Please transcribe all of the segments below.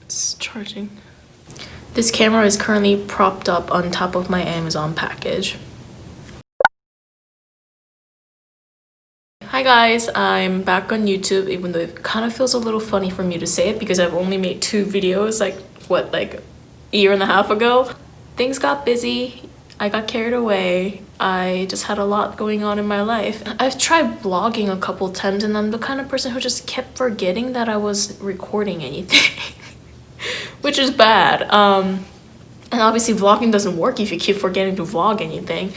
It's charging. This camera is currently propped up on top of my Amazon package. Hi guys, I'm back on YouTube, even though it kind of feels a little funny for me to say it because I've only made 2 videos like a year and a half ago. Things got busy, I got carried away, I just had a lot going on in my life. I've tried vlogging a couple times and I'm the kind of person who just kept forgetting that I was recording anything. Which is bad. And obviously vlogging doesn't work if you keep forgetting to vlog anything.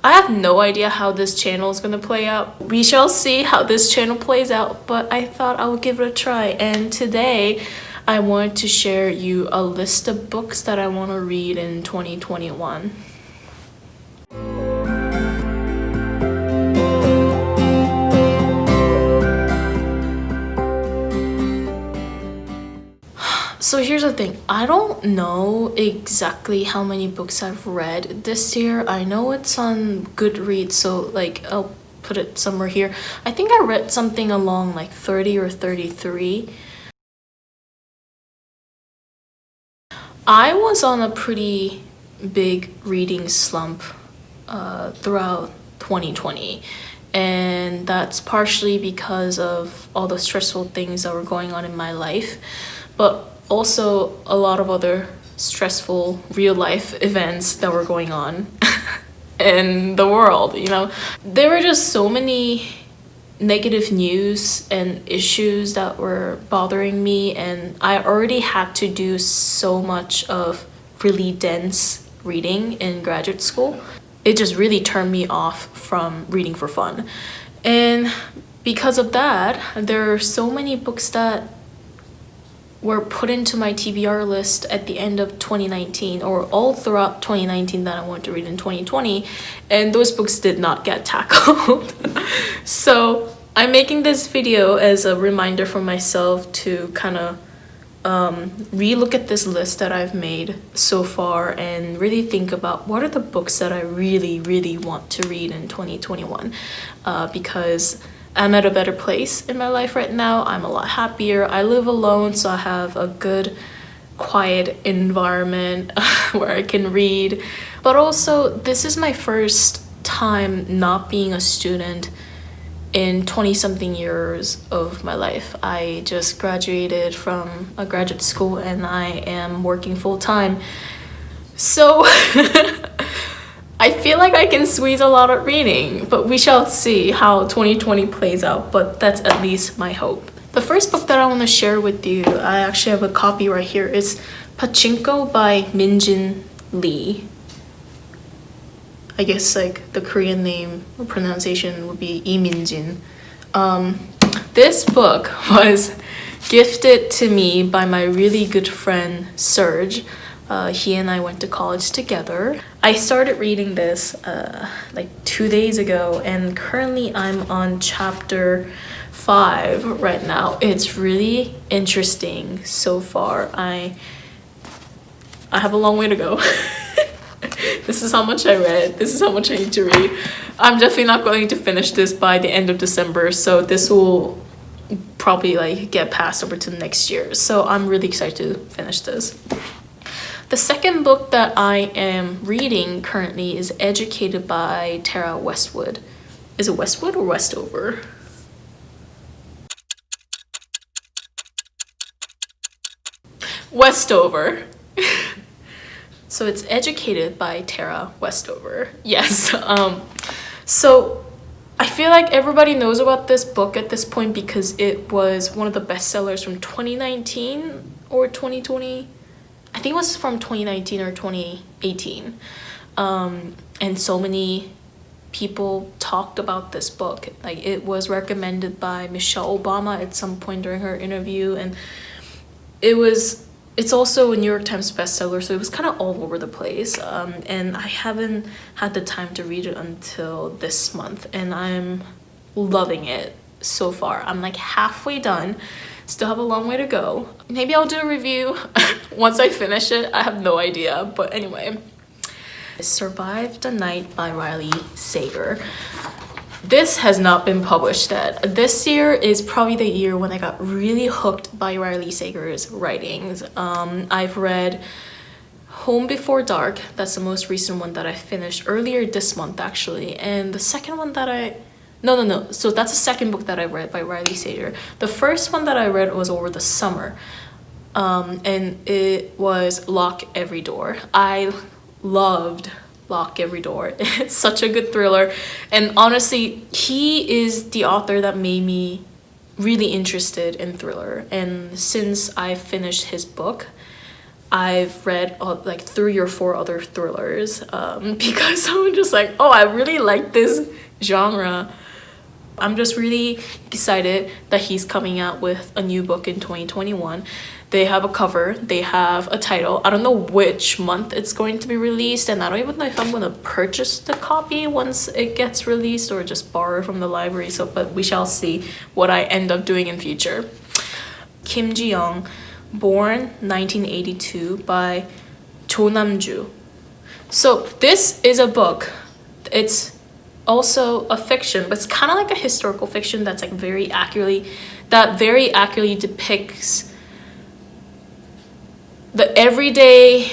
I have no idea how this channel is gonna play out. We shall see how this channel plays out, but I thought I would give it a try. And today I wanted to share you a list of books that I want to read in 2021. So here's the thing, I don't know exactly how many books I've read this year. I know it's on Goodreads, so like I'll put it somewhere here. I think I read something along like 30 or 33. I was on a pretty big reading slump throughout 2020. And that's partially because of all the stressful things that were going on in my life. But also a lot of other stressful real life events that were going on in the world, you know. There were just so many negative news and issues that were bothering me, and I already had to do so much of really dense reading in graduate school. It just really turned me off from reading for fun. And because of that, there are so many books that were put into my TBR list at the end of 2019 or all throughout 2019 that I wanted to read in 2020, and those books did not get tackled. So I'm making this video as a reminder for myself to kind of re-look at this list that I've made so far and really think about what are the books that I really want to read in 2021, because I'm at a better place in my life right now. I'm a lot happier. I live alone, so I have a good, quiet environment where I can read. But also, this is my first time not being a student in 20-something years of my life. I just graduated from a graduate school and I am working full-time. So I feel like I can squeeze a lot of reading, but we shall see how 2020 plays out, but that's at least my hope. The first book that I want to share with you, I actually have a copy right here, is Pachinko by Minjin Lee. I guess like the Korean name or pronunciation would be Lee Min-jin. This book was gifted to me by my really good friend Serge. He and I went to college together. I started reading this like 2 days ago, and currently I'm on chapter 5 right now. It's really interesting so far. I have a long way to go. This is how much I read. This is how much I need to read. I'm definitely not going to finish this by the end of December, so this will probably like get passed over to next year. So I'm really excited to finish this. The second book that I am reading currently is Educated by Tara Westwood. Is it Westwood or Westover? Westover. So it's Educated by Tara Westover. Yes. So I feel like everybody knows about this book at this point because it was one of the bestsellers from 2019 or 2020. I think it was from 2019 or 2018. And so many people talked about this book. Like, it was recommended by Michelle Obama at some point during her interview, and it's also a New York Times bestseller, so it was kind of all over the place. And I haven't had the time to read it until this month, and I'm loving it so far. I'm like halfway done. Still have a long way to go. Maybe I'll do a review once I finish it. I have no idea, but anyway. Survive the Night by Riley Sager. This has not been published yet. This year is probably the year when I got really hooked by Riley Sager's writings. I've read Home Before Dark. That's the most recent one that I finished earlier this month, actually. And the second one that No. So that's the second book that I read by Riley Sager. The first one that I read was over the summer. And it was Lock Every Door. I loved Lock Every Door. It's such a good thriller. And honestly, he is the author that made me really interested in thriller. And since I finished his book, I've read like 3 or 4 other thrillers because I'm just like, oh, I really like this genre. I'm just really excited that he's coming out with a new book in 2021. They have a cover, they have a title. I don't know which month it's going to be released, and I don't even know if I'm going to purchase the copy once it gets released or just borrow from the library. But we shall see what I end up doing in future. Kim Ji-young, born 1982 by Jo Nam-ju. So this is a book. It's also a fiction, but it's kind of like a historical fiction that's like very accurately depicts the everyday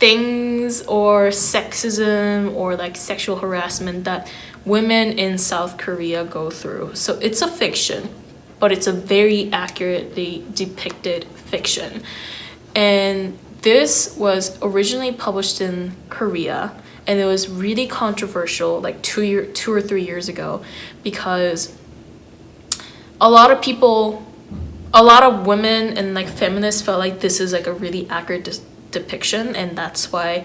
things or sexism or like sexual harassment that women in South Korea go through. So it's a fiction, but it's a very accurately depicted fiction. And this was originally published in Korea, and it was really controversial like 2 or 3 years ago because a lot of women and like feminists felt like this is like a really accurate depiction, and that's why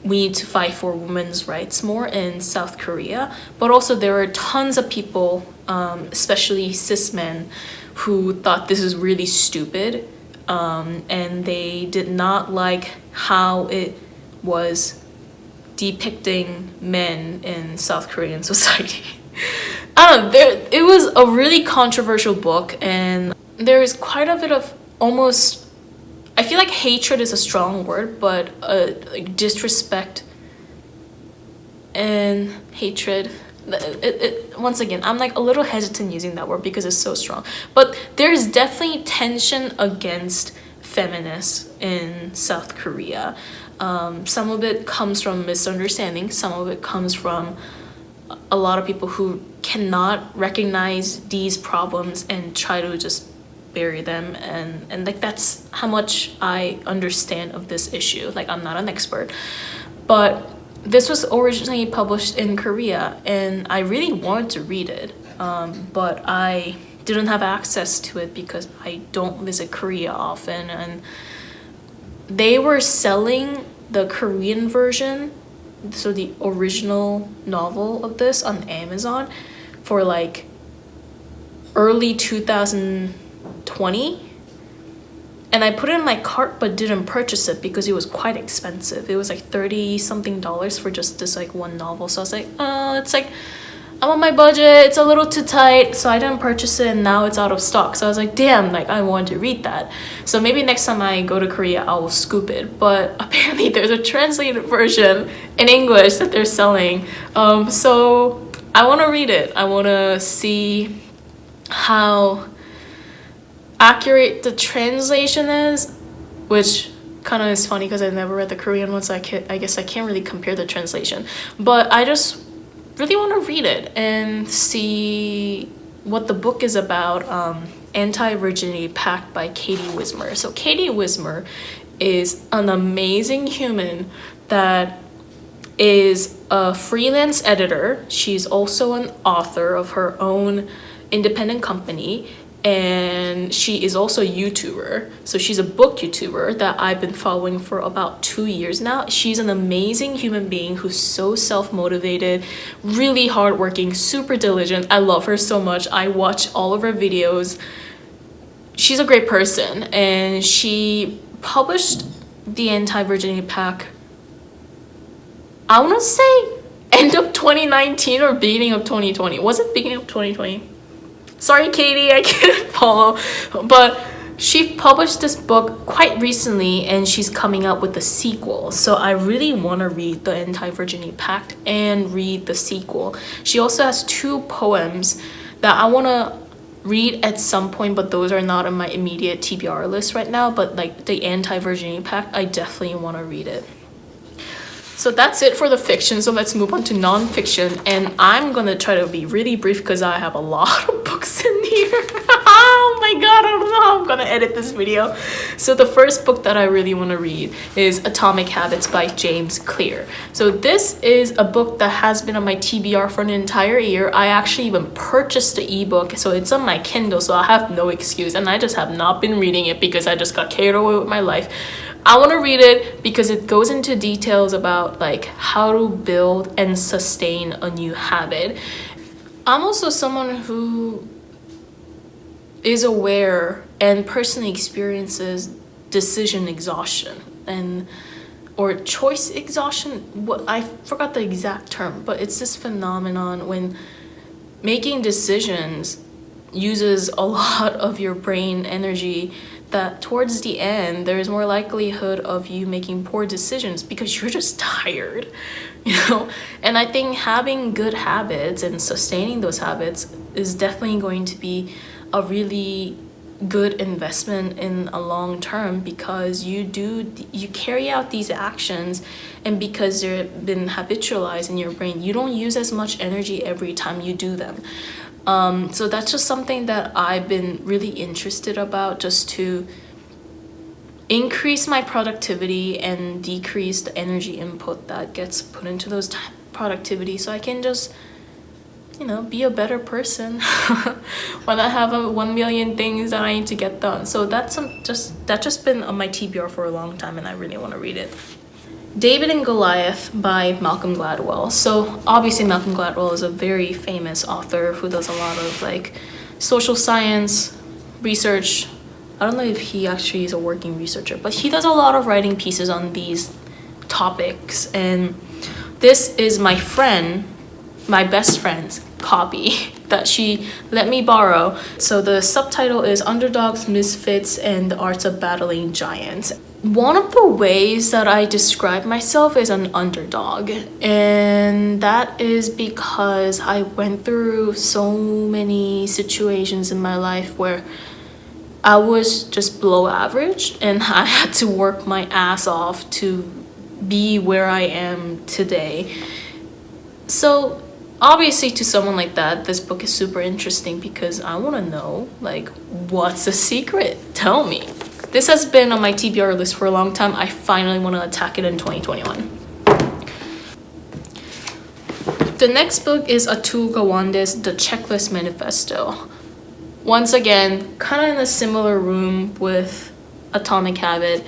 we need to fight for women's rights more in South Korea. But also there are tons of people, especially cis men, who thought this is really stupid, and they did not like how it was depicting men in South Korean society. I don't know, it was a really controversial book, and there is quite a bit of almost, I feel like hatred is a strong word, but like disrespect and hatred. Once again, I'm like a little hesitant using that word because it's so strong. But there's definitely tension against feminists in South Korea. Some of it comes from misunderstanding. Some of it comes from a lot of people who cannot recognize these problems and try to just bury them, and like that's how much I understand of this issue. Like, I'm not an expert, but this was originally published in Korea and I really wanted to read it, but I didn't have access to it because I don't visit Korea often, and they were selling the Korean version, so the original novel of this, on Amazon for like early 2020, and I put it in my cart but didn't purchase it because it was quite expensive. It was like $30 something for just this like one novel. So I was like, oh, it's like I'm on my budget, it's a little too tight, so I didn't purchase it, and now it's out of stock. So I was like, damn, like I want to read that. So maybe next time I go to Korea, I will scoop it. But apparently there's a translated version in English that they're selling. So I want to read it. I want to see how accurate the translation is, which kind of is funny because I've never read the Korean one, so I guess I can't really compare the translation. But I just really want to read it and see what the book is about. Anti-Virginity Pact by Katie Wismer. So Katie Wismer is an amazing human that is a freelance editor. She's also an author of her own independent company, and she is also a YouTuber. So she's a book YouTuber that I've been following for about 2 years now. She's an amazing human being who's so self-motivated, really hardworking, super diligent. I love her so much. I watch all of her videos. She's a great person, and she published the Anti-Virginity Pact, I want to say end of 2019 or beginning of 2020. Was it beginning of 2020? Sorry, Katie, I can't follow. But She published this book quite recently and she's coming out with a sequel. So I really want to read the Anti-Virginity Pact and read the sequel. She also has 2 poems that I want to read at some point, but those are not on my immediate TBR list right now. But like the Anti-Virginity Pact, I definitely want to read it. So that's it for the fiction. So let's move on to nonfiction. And I'm going to try to be really brief because I have a lot of books in here. Oh my god, I don't know how I'm going to edit this video. So the first book that I really want to read is Atomic Habits by James Clear. So this is a book that has been on my TBR for an entire year. I actually even purchased the ebook. So it's on my Kindle, so I have no excuse. And I just have not been reading it because I just got carried away with my life. I want to read it because it goes into details about like how to build and sustain a new habit. I'm also someone who is aware and personally experiences decision exhaustion or choice exhaustion. What I forgot the exact term, but it's this phenomenon when making decisions uses a lot of your brain energy, that towards the end there's more likelihood of you making poor decisions because you're just tired, you know. And I think having good habits and sustaining those habits is definitely going to be a really good investment in a long term, because you carry out these actions, and because they've been habitualized in your brain, you don't use as much energy every time you do them. So that's just something that I've been really interested about, just to increase my productivity and decrease the energy input that gets put into those productivity, so I can just, you know, be a better person when I have 1 million things that I need to get done. So that's just been on my TBR for a long time, and I really want to read it. David and Goliath by Malcolm Gladwell. So obviously Malcolm Gladwell is a very famous author who does a lot of like social science research. I don't know if he actually is a working researcher, but he does a lot of writing pieces on these topics. And this is my best friend's copy that she let me borrow. So the subtitle is Underdogs, Misfits, and the Arts of Battling Giants. One of the ways that I describe myself is an underdog, and that is because I went through so many situations in my life where I was just below average, and I had to work my ass off to be where I am today. So obviously to someone like that, this book is super interesting because I want to know, like, what's the secret? Tell me. This has been on my TBR list for a long time. I finally want to attack it in 2021. The next book is Atul Gawande's The Checklist Manifesto. Once again, kind of in a similar room with Atomic Habit.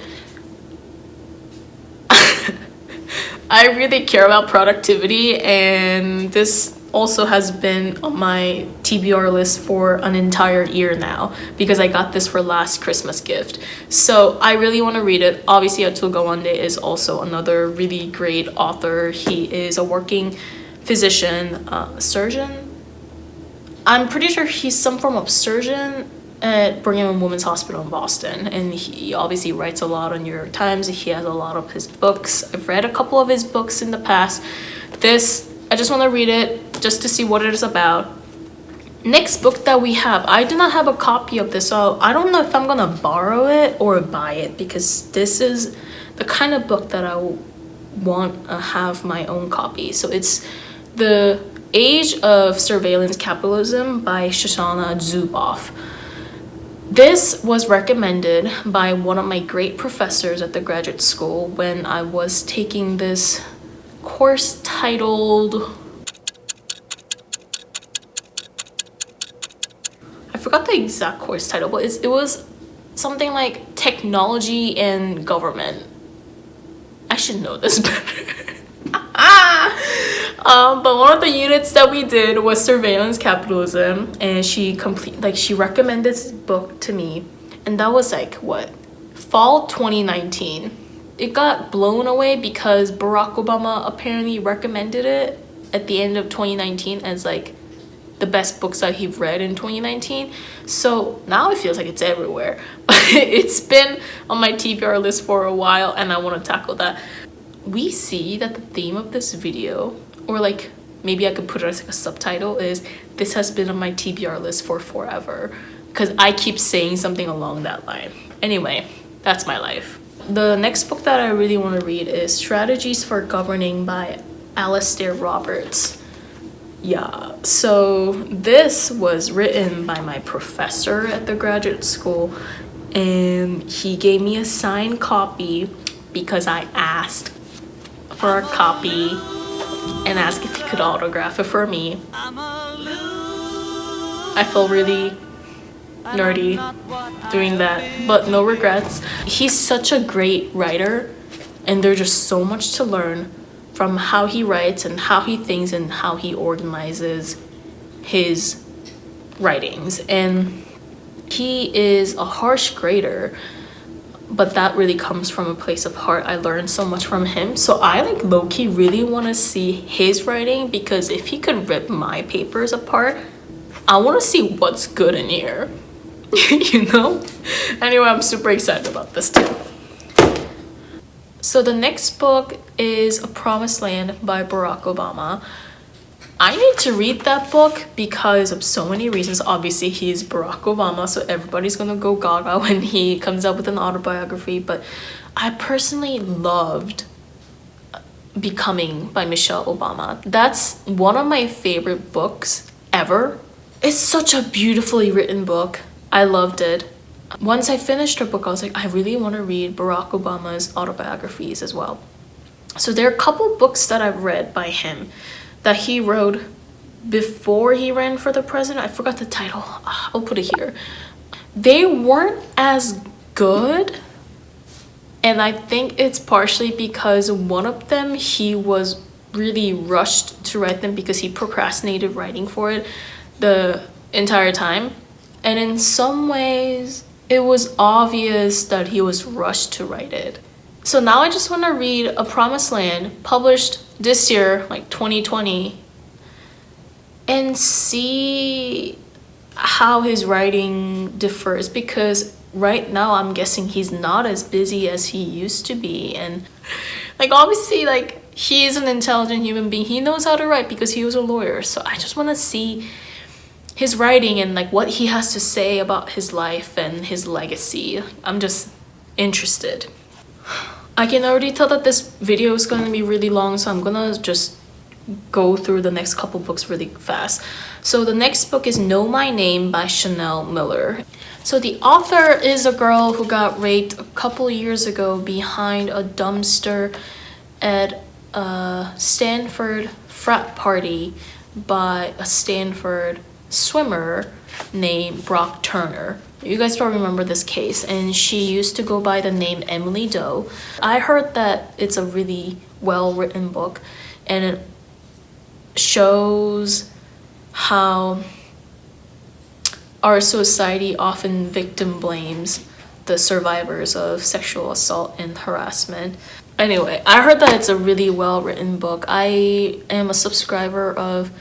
I really care about productivity, and this also has been on my TBR list for an entire year now because I got this for last Christmas gift. So I really want to read it. Obviously, Atul Gawande is also another really great author. He is a working physician, surgeon. I'm pretty sure he's some form of surgeon at Brigham and Women's Hospital in Boston, and he obviously writes a lot on New York Times. He has a lot of his books. I've read a couple of his books in the past. I just want to read it just to see what it is about. Next book that we have, I do not have a copy of this, so I don't know if I'm gonna borrow it or buy it, because this is the kind of book that I want to have my own copy. So it's The Age of Surveillance Capitalism by Shoshana Zuboff. This was recommended by one of my great professors at the graduate school when I was taking this course titled, I forgot the exact course title, but it was something like Technology and Government. I should know this better. But one of the units that we did was Surveillance Capitalism, and she recommended this book to me, and that was like fall 2019. It got blown away because Barack Obama apparently recommended it at the end of 2019 as like the best books that he read in 2019. So now it feels like it's everywhere. It's been on my TBR list for a while, and I want to tackle that. We see that the theme of this video, or like maybe I could put it as like a subtitle, is this has been on my TBR list for forever, because I keep saying something along that line. Anyway, that's my life. The next book that I really want to read is Strategies for Governing by Esther Roberts. Yeah, so this was written by my professor at the graduate school, and he gave me a signed copy because I asked for a copy and asked if he could autograph it for me. I feel really nerdy doing that, but no regrets. He's such a great writer, and there's just so much to learn from how he writes and how he thinks and how he organizes his writings. And he is a harsh grader, but that really comes from a place of heart. I learned so much from him, so I like low-key really want to see his writing, because if he could rip my papers apart, I want to see what's good in here. You know? Anyway, I'm super excited about this too. So the next book is A Promised Land by Barack Obama. I need to read that book because of so many reasons. Obviously, he's Barack Obama, so everybody's gonna go gaga when he comes out with an autobiography. But I personally loved Becoming by Michelle Obama. That's one of my favorite books ever. It's such a beautifully written book. I loved it. Once I finished her book, I was like, I really want to read Barack Obama's autobiographies as well. So there are a couple books that I've read by him that he wrote before he ran for the president. I forgot the title. I'll put it here. They weren't as good, and I think it's partially because one of them, he was really rushed to write them because he procrastinated writing for it the entire time. And in some ways, it was obvious that he was rushed to write it. So now I just want to read A Promised Land, published this year, like 2020, and see how his writing differs, because right now I'm guessing he's not as busy as he used to be. And like obviously, like, he is an intelligent human being. He knows how to write because he was a lawyer. So I just want to see his writing and like what he has to say about his life and his legacy. I'm just interested. I can already tell that this video is going to be really long, so I'm gonna just go through the next couple books really fast. So the next book is Know My Name by Chanel Miller. So the author is a girl who got raped a couple years ago behind a dumpster at a Stanford frat party by a Stanford swimmer named Brock Turner. You guys probably remember this case, and she used to go by the name Emily Doe. I heard that it's a really well-written book, and it shows how our society often victim blames the survivors of sexual assault and harassment. Anyway, I heard that it's a really well-written book. I am a subscriber of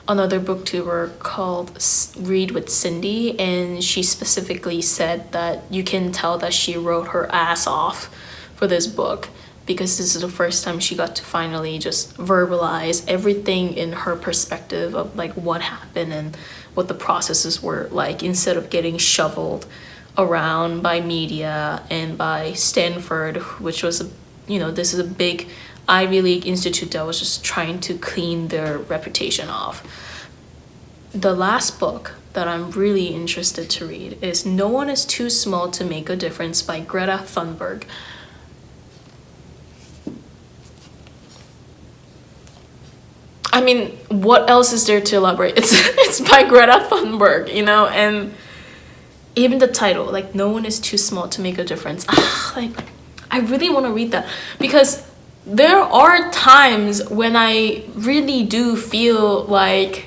another booktuber called Read with Cindy, and she specifically said that you can tell that she wrote her ass off for this book, because this is the first time she got to finally just verbalize everything in her perspective of like what happened and what the processes were like, instead of getting shoveled around by media and by Stanford, which was this is a big Ivy League institute that was just trying to clean their reputation off. The last book that I'm really interested to read is No One is Too Small to Make a Difference by Greta Thunberg. I mean, what else is there to elaborate? It's by Greta Thunberg, and even the title, like, No One is Too Small to Make a Difference. Like, I really want to read that, because there are times when I really do feel like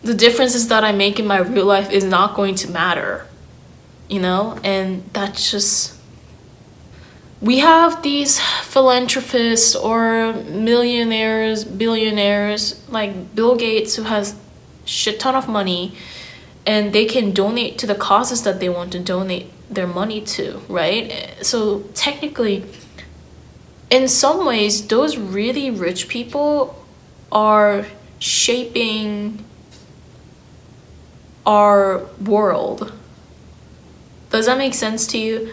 the differences that I make in my real life is not going to matter, and that's just, we have these philanthropists or millionaires, billionaires like Bill Gates, who has shit ton of money, and they can donate to the causes that they want to donate their money to, right? So technically, in some ways, those really rich people are shaping our world. Does that make sense to you?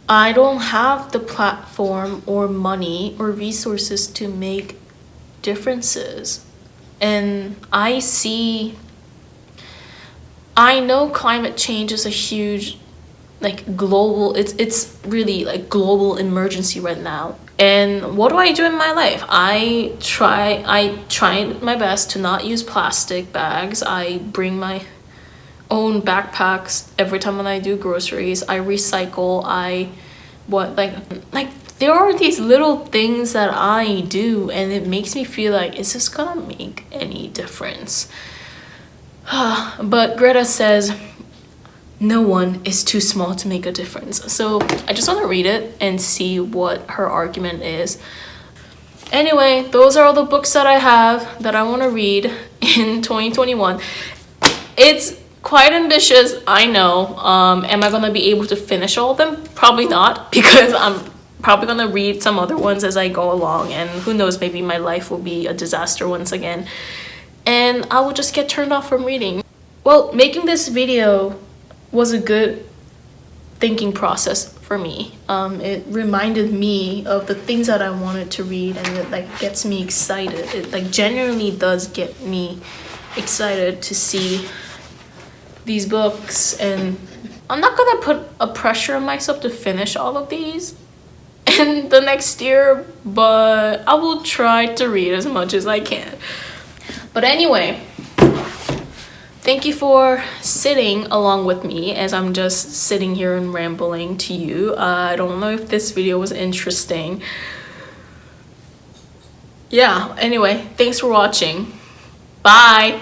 I don't have the platform or money or resources to make differences. And I know climate change is a huge, like, global, it's really like global emergency right now. And what do I do in my life? I try my best to not use plastic bags. I bring my own backpacks every time when I do groceries. I recycle. There are these little things that I do, and it makes me feel like, is this gonna make any difference? But Greta says no one is too small to make a difference. So I just want to read it and see what her argument is. Anyway, those are all the books that I have that I want to read in 2021. It's quite ambitious, I know. Am I gonna be able to finish all of them? Probably not, because I'm probably gonna read some other ones as I go along, and who knows, maybe my life will be a disaster once again and I will just get turned off from reading. Well, making this video was a good thinking process for me. It reminded me of the things that I wanted to read, and it like gets me excited. It like genuinely does get me excited to see these books, and I'm not gonna put a pressure on myself to finish all of these in the next year, but I will try to read as much as I can. But anyway, thank you for sitting along with me as I'm just sitting here and rambling to you. I don't know if this video was interesting. Yeah, anyway, thanks for watching. Bye!